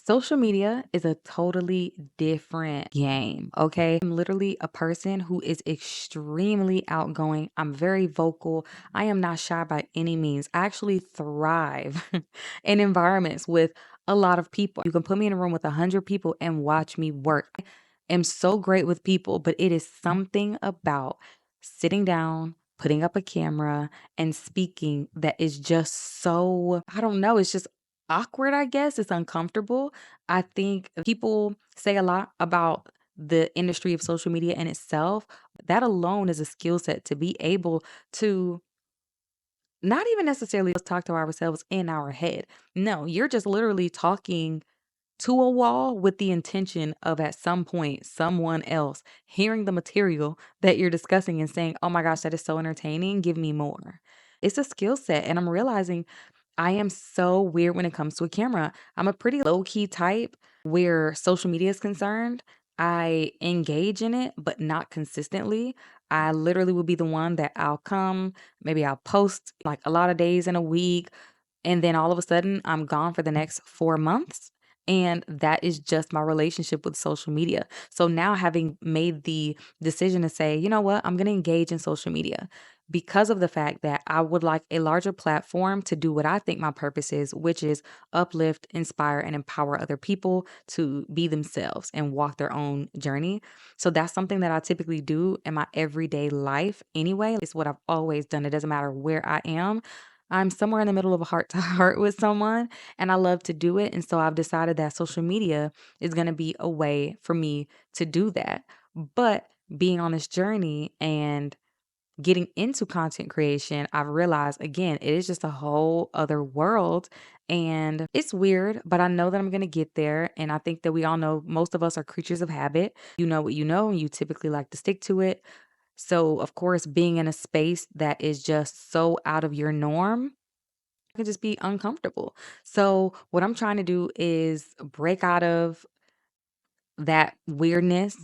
Social media is a totally different game, okay? I'm literally a person who is extremely outgoing. I'm very vocal. I am not shy by any means. I actually thrive in environments with a lot of people. You can put me in a room with 100 people and watch me work. I am so great with people, but it is something about sitting down, putting up a camera, and speaking that is just so, I don't know, it's just awkward, I guess. It's uncomfortable. I think people say a lot about the industry of social media in itself. That alone is a skill set to be able to not even necessarily just talk to ourselves in our head. No, you're just literally talking to a wall with the intention of at some point someone else hearing the material that you're discussing and saying, "Oh my gosh, that is so entertaining. Give me more." It's a skill set. And I'm realizing I am so weird when it comes to a camera. I'm a pretty low key type where social media is concerned. I engage in it, but not consistently. I literally will be the one that I'll come, maybe I'll post like a lot of days in a week, and then all of a sudden, I'm gone for the next 4 months, and that is just my relationship with social media. So now having made the decision to say, "You know what? I'm gonna engage in social media," because of the fact that I would like a larger platform to do what I think my purpose is, which is uplift, inspire, and empower other people to be themselves and walk their own journey. So that's something that I typically do in my everyday life anyway. It's what I've always done. It doesn't matter where I am. I'm somewhere in the middle of a heart to heart with someone and I love to do it. And so I've decided that social media is going to be a way for me to do that. But being on this journey and getting into content creation, I've realized again, it is just a whole other world and it's weird, but I know that I'm going to get there. And I think that we all know most of us are creatures of habit. You know what you know, and you typically like to stick to it. So, of course, being in a space that is just so out of your norm can just be uncomfortable. So, what I'm trying to do is break out of that weirdness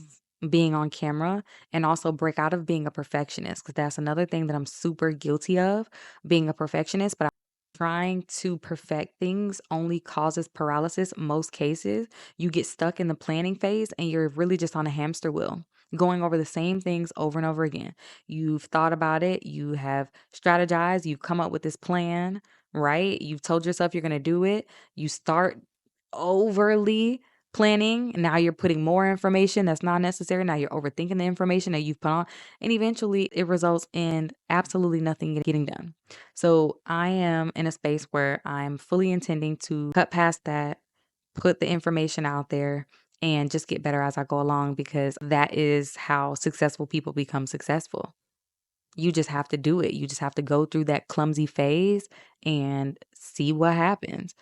being on camera and also break out of being a perfectionist because that's another thing that I'm super guilty of being a perfectionist. But trying to perfect things only causes paralysis most cases. You get stuck in the planning phase and you're really just on a hamster wheel, going over the same things over and over again. You've thought about it, you have strategized, you've come up with this plan, right? You've told yourself you're going to do it. You start overly planning, and now you're putting more information that's not necessary. Now you're overthinking the information that you've put on, and eventually it results in absolutely nothing getting done. So I am in a space where I'm fully intending to cut past that, put the information out there, and just get better as I go along because that is how successful people become successful. You just have to do it. You just have to go through that clumsy phase and see what happens.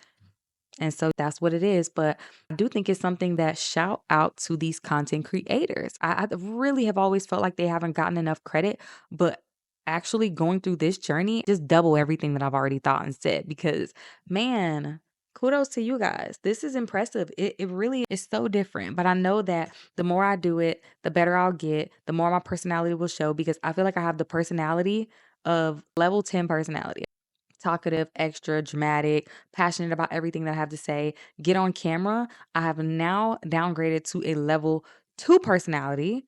And so that's what it is. But I do think it's something that shout out to these content creators. I really have always felt like they haven't gotten enough credit, but actually going through this journey, just double everything that I've already thought and said because man, kudos to you guys. This is impressive. It really is so different. But I know that the more I do it, the better I'll get, the more my personality will show because I feel like I have the personality of level 10 personality, talkative, extra dramatic, passionate about everything that I have to say. Get on camera. I have now downgraded to a level 2 personality.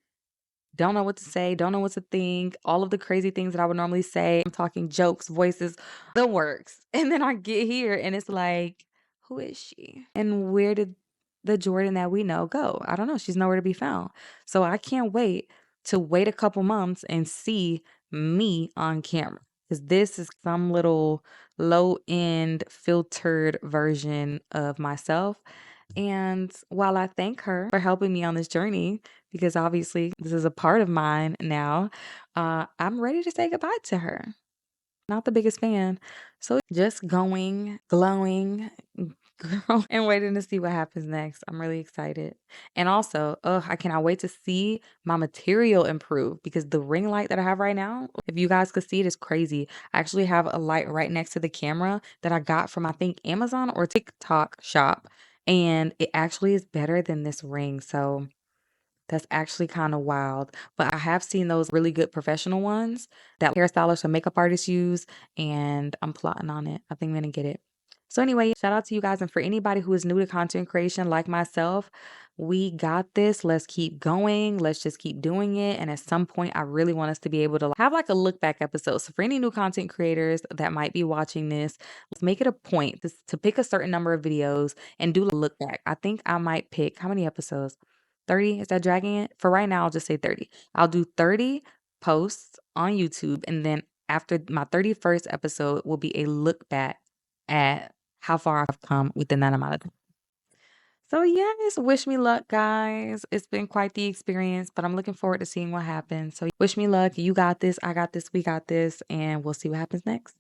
Don't know what to say, don't know what to think, all of the crazy things that I would normally say. I'm talking jokes, voices, the works. And then I get here and it's like, who is she? And where did the Jordan that we know go? I don't know. She's nowhere to be found. So I can't wait to wait a couple months and see me on camera. Because this is some little low end filtered version of myself. And while I thank her for helping me on this journey, because obviously this is a part of mine now, I'm ready to say goodbye to her. Not the biggest fan. So just going, glowing, girl, and waiting to see what happens next. I'm really excited. And also, I cannot wait to see my material improve because the ring light that I have right now, if you guys could see it, is crazy. I actually have a light right next to the camera that I got from, I think, Amazon or TikTok shop. And it actually is better than this ring. So that's actually kind of wild. But I have seen those really good professional ones that hairstylists and makeup artists use, and I'm plotting on it. I think I'm gonna get it. So anyway, shout out to you guys. And for anybody who is new to content creation like myself, we got this. Let's keep going. Let's just keep doing it. And at some point, I really want us to be able to have like a look back episode. So for any new content creators that might be watching this, let's make it a point to pick a certain number of videos and do a look back. I think I might pick how many episodes? 30? Is that dragging it? For right now, I'll just say 30. I'll do 30 posts on YouTube. And then after my 31st episode will be a look back at how far I've come within that amount of time. So yes, wish me luck, guys. It's been quite the experience, but I'm looking forward to seeing what happens. So wish me luck. You got this. I got this. We got this. And we'll see what happens next.